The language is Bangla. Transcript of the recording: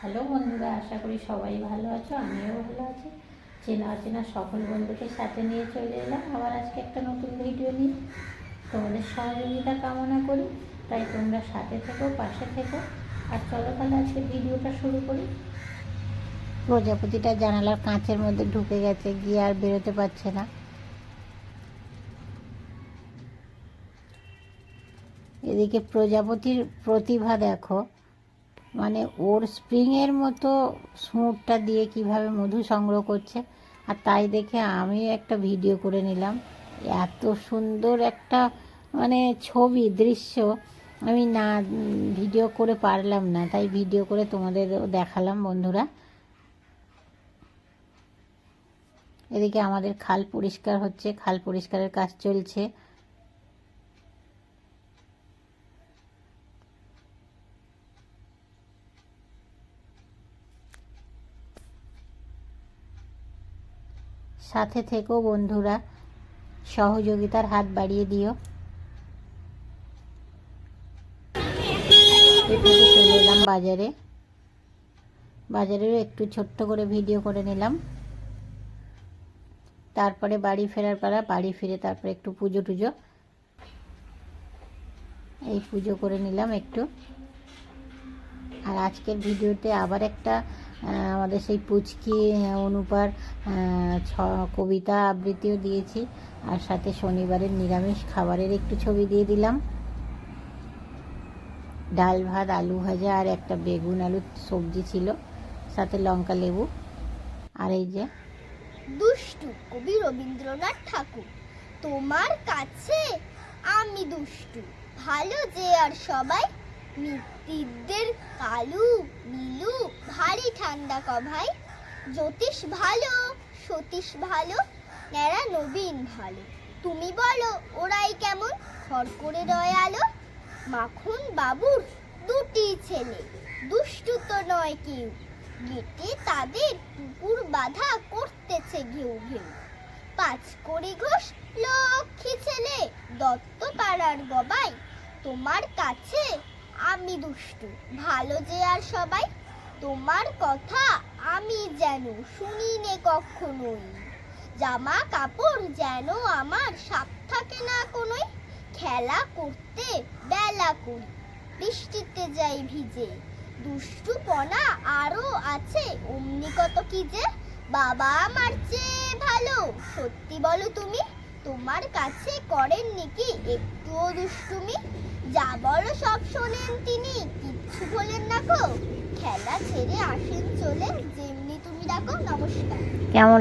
হ্যালো বন্ধুরা, আশা করি সবাই ভালো আছো, আমিও ভালো আছি। চেনা অচেনা সকল বন্ধুকে সাথে নিয়ে চলে এলাম আবার আজকে একটা নতুন ভিডিও নিয়ে। তোমাদের সহযোগিতা কামনা করি, তাই তোমরা সাথে থেকো, পাশে থেকো। আর চলো তাহলে আজকে ভিডিওটা শুরু করি। প্রজাপতিটা জানালার কাঁচের মধ্যে ঢুকে গেছে, গিয়ে আর বেরোতে পারছে না। এদিকে প্রজাপতির প্রতিভা দেখো, মানে ওর স্প্রিংয়ের মতো সুঁড়টা দিয়ে কিভাবে মধু সংগ্রহ করছে। আর তাই দেখে আমি একটা ভিডিও করে নিলাম। এত সুন্দর একটা মানে ছবি দৃশ্য আমি না ভিডিও করে পারলাম না, তাই ভিডিও করে তোমাদের দেখালাম বন্ধুরা। এদিকে আমাদের খাল পরিষ্কার হচ্ছে, খাল পরিষ্কারের কাজ চলছে। সাথে থেকো বন্ধুরা, সহযোগিতার হাত বাড়িয়ে দিও। এদিকে চলে এলাম বাজারেরও একটু ছোট্ট করে ভিডিও করে নিলাম। তারপরে বাড়ি ফেরার পালা, বাড়ি ফিরে তারপরে একটু পুজো টুজো, এই পুজো করে নিলাম একটু। আর আজকের ভিডিওতে আবার একটা আমাদের সেই পুচকি অনুপার কবিতা আবৃত্তিও দিয়েছি, আর সাথে শনিবারের নিরামিষ খাবারের একটু ছবি দিয়ে দিলাম। ডাল ভাত, আলু ভাজা আর একটা বেগুন আলুর সবজি ছিল, সাথে লঙ্কা লেবু। আর এই যে দুষ্টু কবি রবীন্দ্রনাথ ঠাকুর। তোমার কাছে আমি দুষ্টু, ভালো যে আর সবাই, মিত্তিরদের কালু নীলু ভারী ঠান্ডা কভাই। জ্যোতিষ ভালো, সতীশ ভালো, ন্যাড়া নবীন ভালো। তুমি বলো ওরাই কেমন, খড় করে দয়ালো। মাখন বাবুর দুটি ছেলে, দুষ্টু তো নয় কেউ, গেটে তাদের পুকুর বাঁধা করতেছে ঘেউ ঘেউ। পাঁচ কড়ি ঘোষ লক্ষ্মী ছেলে, দত্ত পাড়ার গবাই। তোমার কাছে আমি দুষ্টু, ভালো যে আর সবাই। তোমার কথা আমি যেন শুনি নে কখনোই, জামা কাপড় যেন আমার সাপ থাকে না কোনোই। খেলা করতে বেলা করি, বৃষ্টিতে যাই ভিজে। দুষ্টুপনা আরো আছে অমনি কত কি যে, বাবা আমার চেয়ে ভালো, সত্যি বলো তুমি। তোমার কাছে করেন নাকি একটুও দুষ্টুমি, যা বলো সব শোনেন তিনি, কিচ্ছু বলেন না গো। খেলা ছেড়ে আসেন চলে, যেমনি তুমি ডাকো। নমস্কার। কেমন